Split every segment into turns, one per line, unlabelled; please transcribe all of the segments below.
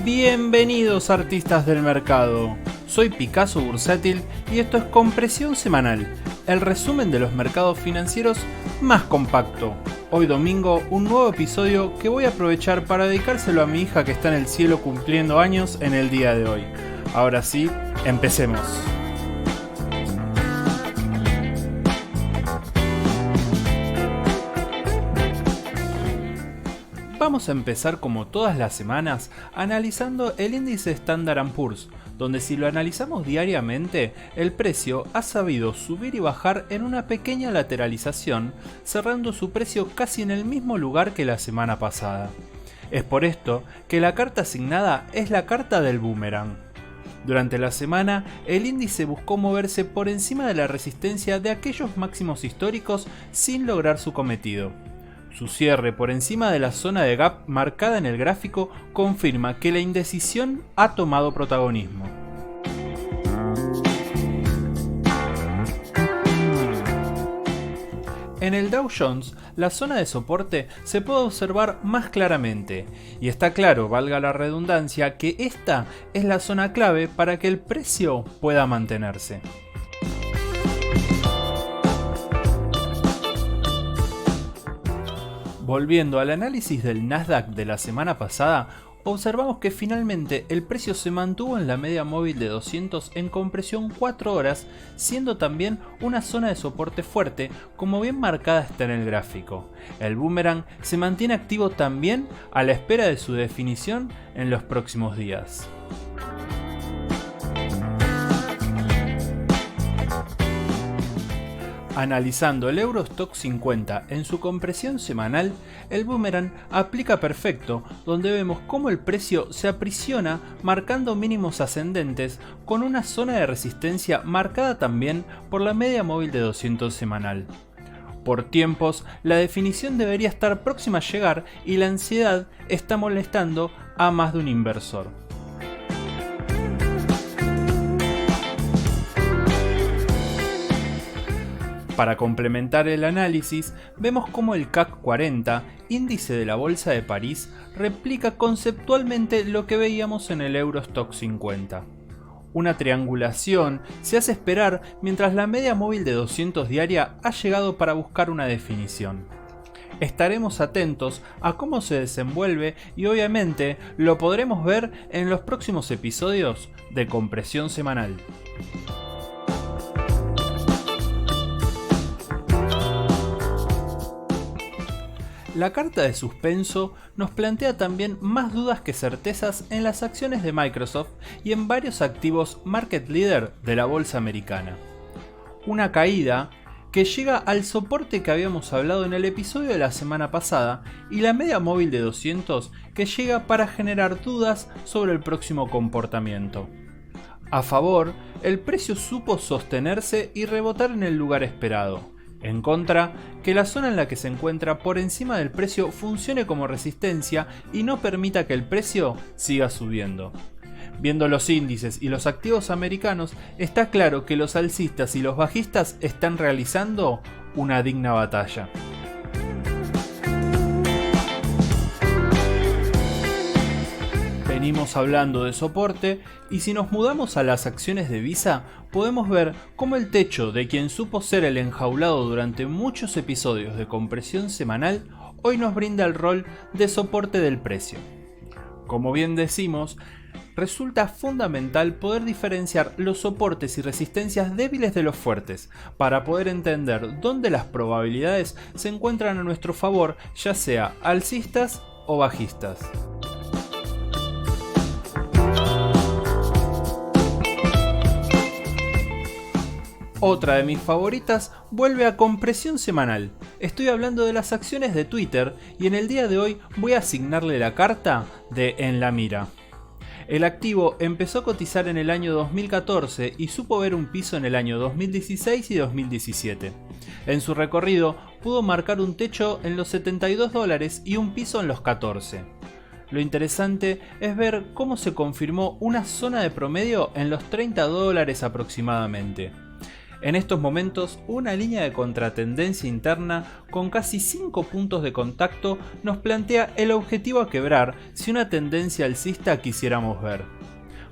Bienvenidos artistas del mercado, soy Picasso Bursátil y esto es Compresión Semanal, el resumen de los mercados financieros más compacto. Hoy domingo un nuevo episodio que voy a aprovechar para dedicárselo a mi hija que está en el cielo cumpliendo años en el día de hoy. Ahora sí, empecemos. Vamos a empezar como todas las semanas analizando el índice Standard & Poor's, donde si lo analizamos diariamente, el precio ha sabido subir y bajar en una pequeña lateralización, cerrando su precio casi en el mismo lugar que la semana pasada. Es por esto que la carta asignada es la carta del boomerang. Durante la semana, el índice buscó moverse por encima de la resistencia de aquellos máximos históricos sin lograr su cometido. Su cierre por encima de la zona de gap marcada en el gráfico confirma que la indecisión ha tomado protagonismo. En el Dow Jones, la zona de soporte se puede observar más claramente, y está claro, valga la redundancia, que esta es la zona clave para que el precio pueda mantenerse. Volviendo al análisis del Nasdaq de la semana pasada, observamos que finalmente el precio se mantuvo en la media móvil de 200 en compresión 4 horas, siendo también una zona de soporte fuerte, como bien marcada está en el gráfico. El boomerang se mantiene activo también a la espera de su definición en los próximos días. Analizando el Eurostock 50 en su compresión semanal, el boomerang aplica perfecto, donde vemos cómo el precio se aprisiona marcando mínimos ascendentes con una zona de resistencia marcada también por la media móvil de 200 semanal. Por tiempos, la definición debería estar próxima a llegar y la ansiedad está molestando a más de un inversor. Para complementar el análisis, vemos cómo el CAC 40, índice de la Bolsa de París, replica conceptualmente lo que veíamos en el Eurostock 50. Una triangulación se hace esperar mientras la media móvil de 200 diaria ha llegado para buscar una definición. Estaremos atentos a cómo se desenvuelve y obviamente lo podremos ver en los próximos episodios de Compresión Semanal. La carta de suspenso nos plantea también más dudas que certezas en las acciones de Microsoft y en varios activos market leader de la bolsa americana. Una caída que llega al soporte que habíamos hablado en el episodio de la semana pasada y la media móvil de 200 que llega para generar dudas sobre el próximo comportamiento. A favor, el precio supo sostenerse y rebotar en el lugar esperado. En contra, que la zona en la que se encuentra por encima del precio funcione como resistencia y no permita que el precio siga subiendo. Viendo los índices y los activos americanos, está claro que los alcistas y los bajistas están realizando una digna batalla. Venimos hablando de soporte y si nos mudamos a las acciones de Visa, podemos ver cómo el techo de quien supo ser el enjaulado durante muchos episodios de compresión semanal, hoy nos brinda el rol de soporte del precio. Como bien decimos, resulta fundamental poder diferenciar los soportes y resistencias débiles de los fuertes, para poder entender dónde las probabilidades se encuentran a nuestro favor, ya sea alcistas o bajistas. Otra de mis favoritas vuelve a compresión semanal. Estoy hablando de las acciones de Twitter y en el día de hoy voy a asignarle la carta de En la Mira. El activo empezó a cotizar en el año 2014 y supo ver un piso en el año 2016 y 2017. En su recorrido pudo marcar un techo en los $72 y un piso en los 14. Lo interesante es ver cómo se confirmó una zona de promedio en los $30 aproximadamente. En estos momentos, una línea de contratendencia interna con casi 5 puntos de contacto nos plantea el objetivo a quebrar si una tendencia alcista quisiéramos ver.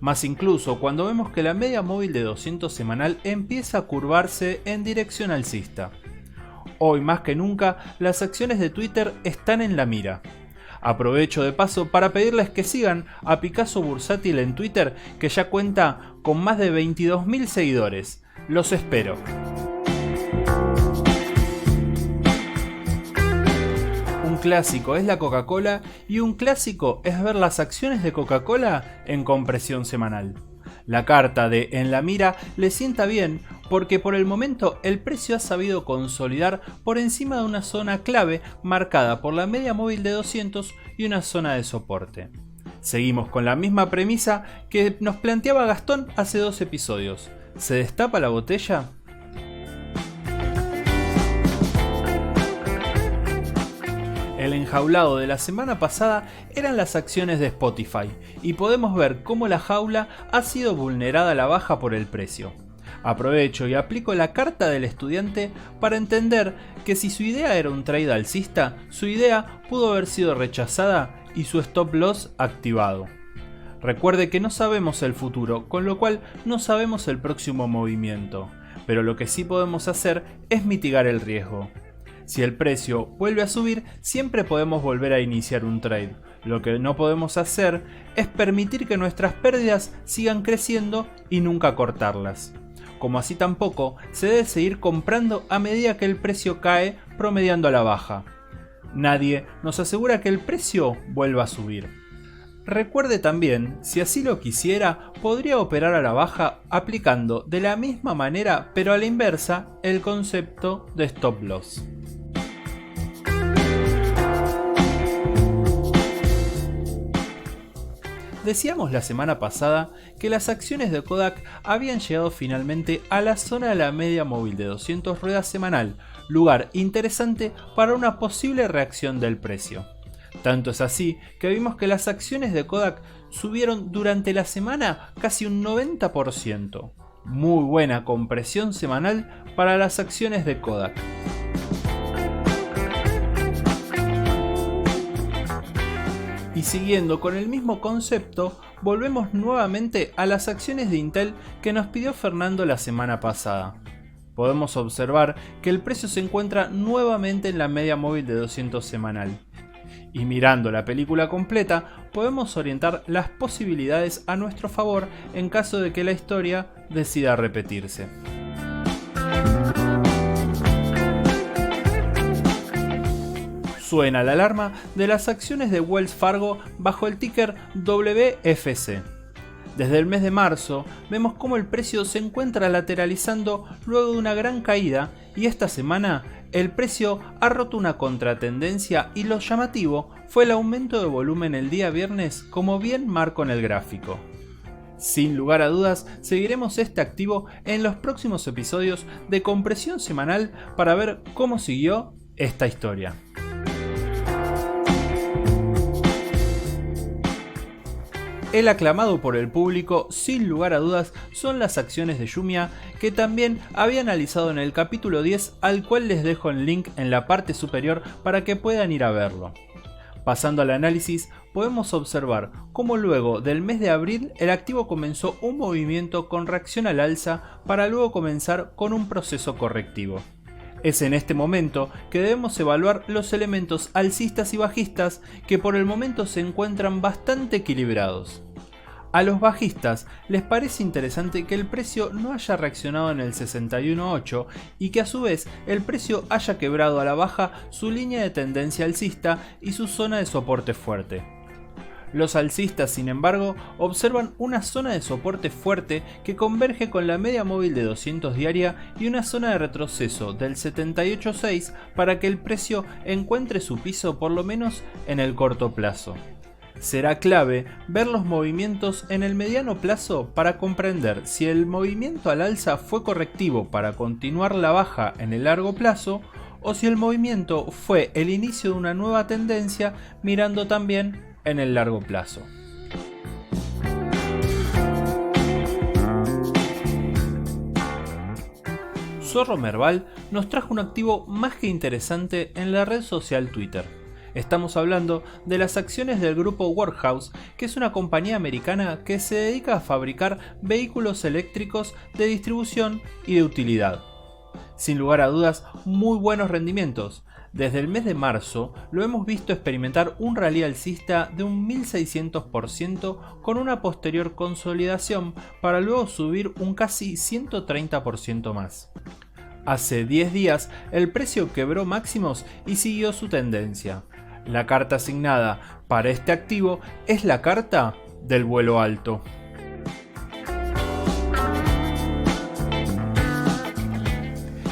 Más incluso cuando vemos que la media móvil de 200 semanal empieza a curvarse en dirección alcista. Hoy más que nunca, las acciones de Twitter están en la mira. Aprovecho de paso para pedirles que sigan a Picasso Bursátil en Twitter, que ya cuenta con más de 22.000 seguidores. Los espero. Un clásico es la Coca-Cola y un clásico es ver las acciones de Coca-Cola en compresión semanal. La carta de En la mira le sienta bien porque por el momento el precio ha sabido consolidar por encima de una zona clave marcada por la media móvil de 200 y una zona de soporte. Seguimos con la misma premisa que nos planteaba Gastón hace 2 episodios. ¿Se destapa la botella? El enjaulado de la semana pasada eran las acciones de Spotify y podemos ver cómo la jaula ha sido vulnerada a la baja por el precio. Aprovecho y aplico la carta del estudiante para entender que si su idea era un trade alcista, su idea pudo haber sido rechazada y su stop loss activado. Recuerde que no sabemos el futuro, con lo cual no sabemos el próximo movimiento, pero lo que sí podemos hacer es mitigar el riesgo. Si el precio vuelve a subir, siempre podemos volver a iniciar un trade. Lo que no podemos hacer es permitir que nuestras pérdidas sigan creciendo y nunca cortarlas. Como así tampoco se debe seguir comprando a medida que el precio cae, promediando a la baja. Nadie nos asegura que el precio vuelva a subir. Recuerde también, si así lo quisiera, podría operar a la baja aplicando de la misma manera, pero a la inversa, el concepto de stop loss. Decíamos la semana pasada que las acciones de Kodak habían llegado finalmente a la zona de la media móvil de 200 ruedas semanal, lugar interesante para una posible reacción del precio. Tanto es así que vimos que las acciones de Kodak subieron durante la semana casi un 90%. Muy buena compresión semanal para las acciones de Kodak. Y siguiendo con el mismo concepto, volvemos nuevamente a las acciones de Intel que nos pidió Fernando la semana pasada. Podemos observar que el precio se encuentra nuevamente en la media móvil de 200 semanal. Y mirando la película completa, podemos orientar las posibilidades a nuestro favor en caso de que la historia decida repetirse. Suena la alarma de las acciones de Wells Fargo bajo el ticker WFC. Desde el mes de marzo vemos cómo el precio se encuentra lateralizando luego de una gran caída y esta semana el precio ha roto una contratendencia y lo llamativo fue el aumento de volumen el día viernes, como bien marco en el gráfico. Sin lugar a dudas, seguiremos este activo en los próximos episodios de Compresión Semanal para ver cómo siguió esta historia. El aclamado por el público, sin lugar a dudas, son las acciones de Jumia, que también había analizado en el capítulo 10, al cual les dejo el link en la parte superior para que puedan ir a verlo. Pasando al análisis, podemos observar cómo luego del mes de abril el activo comenzó un movimiento con reacción al alza para luego comenzar con un proceso correctivo. Es en este momento que debemos evaluar los elementos alcistas y bajistas que por el momento se encuentran bastante equilibrados. A los bajistas les parece interesante que el precio no haya reaccionado en el 61.8 y que a su vez el precio haya quebrado a la baja su línea de tendencia alcista y su zona de soporte fuerte. Los alcistas, sin embargo, observan una zona de soporte fuerte que converge con la media móvil de 200 diaria y una zona de retroceso del 78.6 para que el precio encuentre su piso por lo menos en el corto plazo. Será clave ver los movimientos en el mediano plazo para comprender si el movimiento al alza fue correctivo para continuar la baja en el largo plazo o si el movimiento fue el inicio de una nueva tendencia mirando también en el largo plazo. Zorro Merval nos trajo un activo más que interesante en la red social Twitter. Estamos hablando de las acciones del grupo Workhouse, que es una compañía americana que se dedica a fabricar vehículos eléctricos de distribución y de utilidad. Sin lugar a dudas, muy buenos rendimientos. Desde el mes de marzo lo hemos visto experimentar un rally alcista de un 1600% con una posterior consolidación para luego subir un casi 130% más. Hace 10 días el precio quebró máximos y siguió su tendencia. La carta asignada para este activo es la carta del vuelo alto.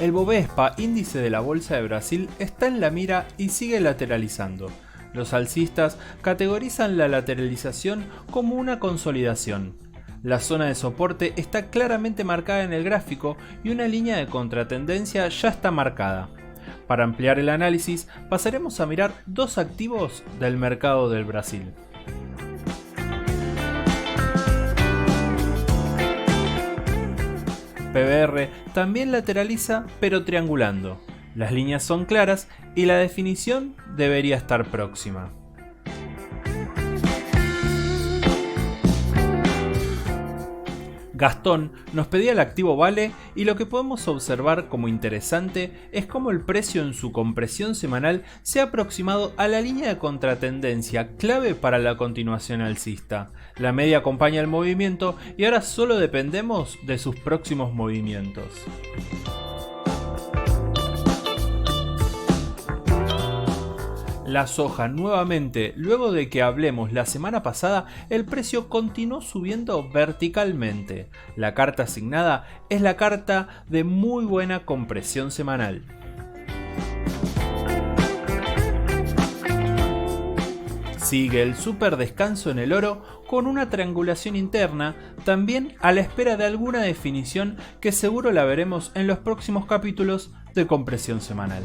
El Bovespa, índice de la Bolsa de Brasil, está en la mira y sigue lateralizando. Los alcistas categorizan la lateralización como una consolidación. La zona de soporte está claramente marcada en el gráfico y una línea de contratendencia ya está marcada. Para ampliar el análisis, pasaremos a mirar dos activos del mercado del Brasil. PBR también lateraliza, pero triangulando. Las líneas son claras y la definición debería estar próxima. Gastón nos pedía el activo Vale y lo que podemos observar como interesante es cómo el precio en su compresión semanal se ha aproximado a la línea de contratendencia clave para la continuación alcista. La media acompaña el movimiento y ahora solo dependemos de sus próximos movimientos. La soja nuevamente, luego de que hablemos la semana pasada, el precio continuó subiendo verticalmente. La carta asignada es la carta de muy buena compresión semanal. Sigue el super descanso en el oro con una triangulación interna, también a la espera de alguna definición que seguro la veremos en los próximos capítulos de compresión semanal.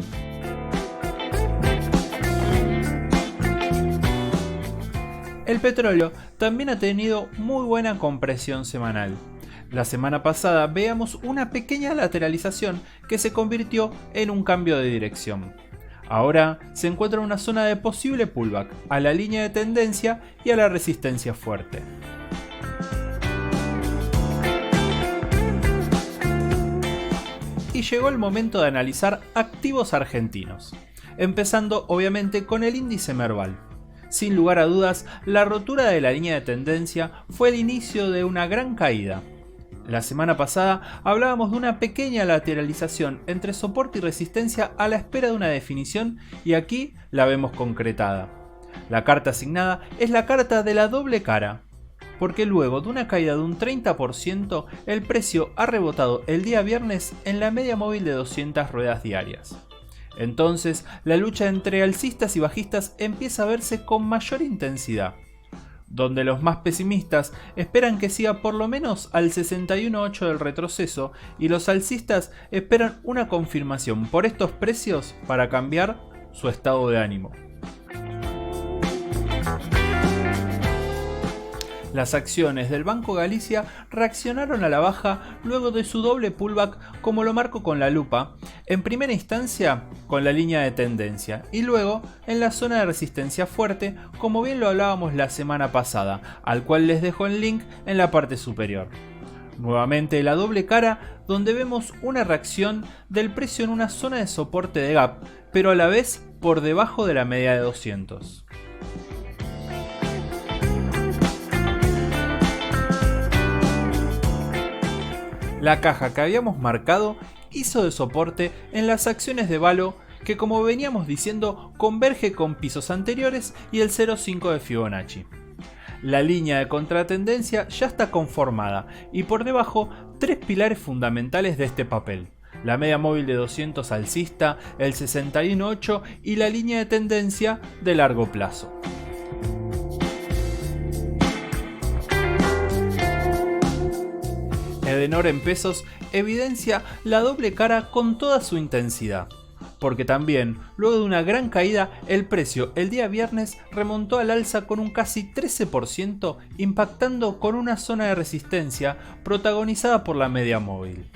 El petróleo también ha tenido muy buena compresión semanal. La semana pasada veíamos una pequeña lateralización que se convirtió en un cambio de dirección. Ahora se encuentra en una zona de posible pullback a la línea de tendencia y a la resistencia fuerte. Y llegó el momento de analizar activos argentinos, empezando obviamente con el índice Merval. Sin lugar a dudas, la rotura de la línea de tendencia fue el inicio de una gran caída. La semana pasada hablábamos de una pequeña lateralización entre soporte y resistencia a la espera de una definición y aquí la vemos concretada. La carta asignada es la carta de la doble cara, porque luego de una caída de un 30% el precio ha rebotado el día viernes en la media móvil de 200 ruedas diarias. Entonces, la lucha entre alcistas y bajistas empieza a verse con mayor intensidad, donde los más pesimistas esperan que siga por lo menos al 61.8 del retroceso y los alcistas esperan una confirmación por estos precios para cambiar su estado de ánimo. Las acciones del Banco Galicia reaccionaron a la baja luego de su doble pullback, como lo marco con la lupa, en primera instancia con la línea de tendencia y luego en la zona de resistencia fuerte, como bien lo hablábamos la semana pasada, al cual les dejo el link en la parte superior. Nuevamente la doble cara, donde vemos una reacción del precio en una zona de soporte de gap, pero a la vez por debajo de la media de 200. La caja que habíamos marcado hizo de soporte en las acciones de Valo que, como veníamos diciendo, converge con pisos anteriores y el 0.5 de Fibonacci. La línea de contratendencia ya está conformada y por debajo tres pilares fundamentales de este papel: la media móvil de 200 alcista, el 61.8 y la línea de tendencia de largo plazo. Edenor en pesos evidencia la doble cara con toda su intensidad, porque también, luego de una gran caída, el precio el día viernes remontó al alza con un casi 13%, impactando con una zona de resistencia protagonizada por la media móvil.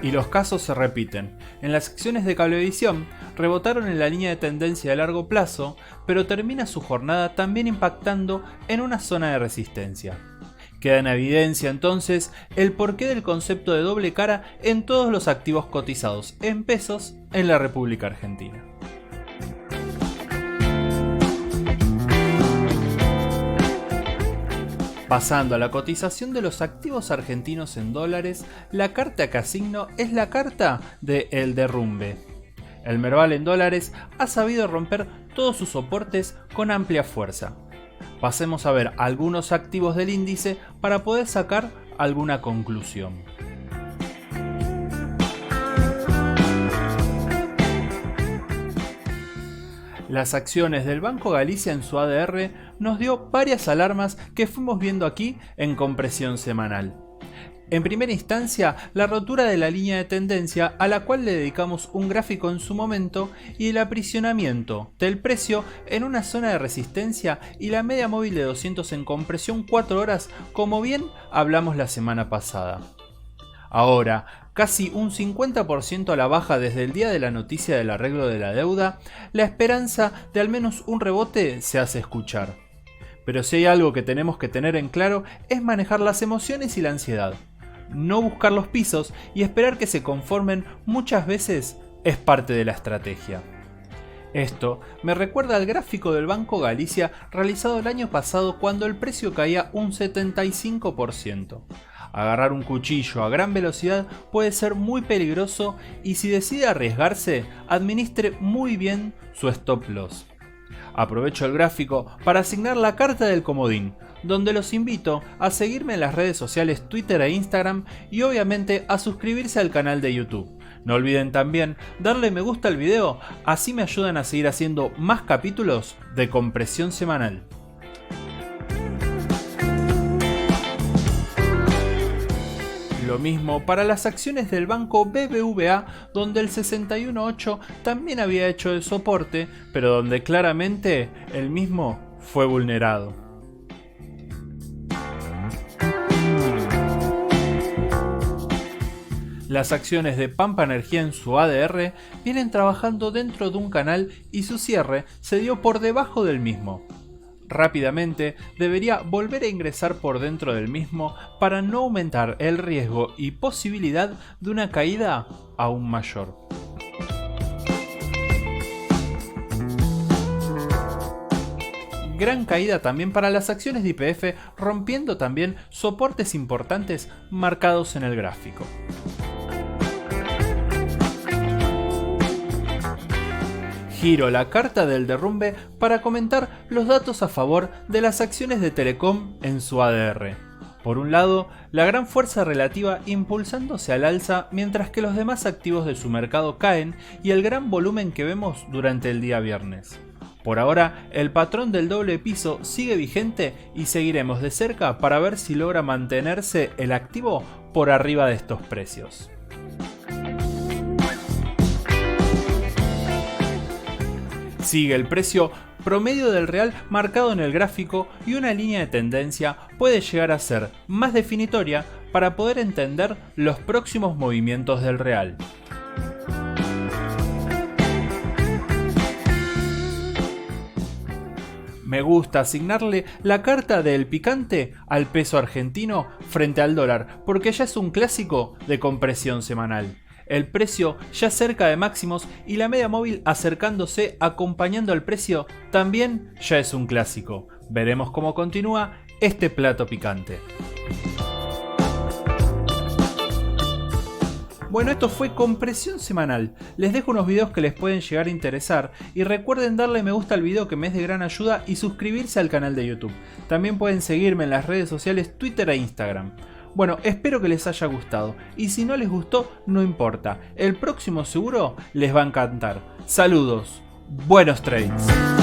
Y los casos se repiten. En las acciones de Cablevisión rebotaron en la línea de tendencia de largo plazo, pero termina su jornada también impactando en una zona de resistencia. Queda en evidencia entonces el porqué del concepto de doble cara en todos los activos cotizados en pesos en la República Argentina. Pasando a la cotización de los activos argentinos en dólares, la carta que asigno es la carta de El Derrumbe. El Merval en dólares ha sabido romper todos sus soportes con amplia fuerza. Pasemos a ver algunos activos del índice para poder sacar alguna conclusión. Las acciones del Banco Galicia en su ADR nos dio varias alarmas que fuimos viendo aquí en compresión semanal. En primera instancia, la rotura de la línea de tendencia a la cual le dedicamos un gráfico en su momento y el aprisionamiento del precio en una zona de resistencia y la media móvil de 200 en compresión 4 horas como bien hablamos la semana pasada. Ahora, casi un 50% a la baja desde el día de la noticia del arreglo de la deuda, la esperanza de al menos un rebote se hace escuchar. Pero si hay algo que tenemos que tener en claro es manejar las emociones y la ansiedad. No buscar los pisos y esperar que se conformen muchas veces es parte de la estrategia. Esto me recuerda al gráfico del Banco Galicia realizado el año pasado cuando el precio caía un 75%. Agarrar un cuchillo a gran velocidad puede ser muy peligroso y si decide arriesgarse, administre muy bien su stop loss. Aprovecho el gráfico para asignar la carta del comodín, donde los invito a seguirme en las redes sociales Twitter e Instagram y obviamente a suscribirse al canal de YouTube. No olviden también darle me gusta al video, así me ayudan a seguir haciendo más capítulos de compresión semanal. Lo mismo para las acciones del banco BBVA, donde el 61.8 también había hecho de soporte, pero donde claramente el mismo fue vulnerado. Las acciones de Pampa Energía en su ADR vienen trabajando dentro de un canal y su cierre se dio por debajo del mismo. Rápidamente debería volver a ingresar por dentro del mismo para no aumentar el riesgo y posibilidad de una caída aún mayor. Gran caída también para las acciones de YPF, rompiendo también soportes importantes marcados en el gráfico. Giro la carta del derrumbe para comentar los datos a favor de las acciones de Telecom en su ADR. Por un lado, la gran fuerza relativa impulsándose al alza mientras que los demás activos de su mercado caen y el gran volumen que vemos durante el día viernes. Por ahora, el patrón del doble piso sigue vigente y seguiremos de cerca para ver si logra mantenerse el activo por arriba de estos precios. Sigue el precio promedio del real marcado en el gráfico y una línea de tendencia puede llegar a ser más definitoria para poder entender los próximos movimientos del real. Me gusta asignarle la carta del picante al peso argentino frente al dólar porque ya es un clásico de compresión semanal. El precio ya cerca de máximos y la media móvil acercándose acompañando al precio también ya es un clásico. Veremos cómo continúa este plato picante. Bueno, esto fue compresión semanal. Les dejo unos videos que les pueden llegar a interesar y recuerden darle me gusta al video que me es de gran ayuda y suscribirse al canal de YouTube. También pueden seguirme en las redes sociales Twitter e Instagram. Bueno, espero que les haya gustado y si no les gustó, no importa. El próximo seguro les va a encantar. Saludos, buenos trades.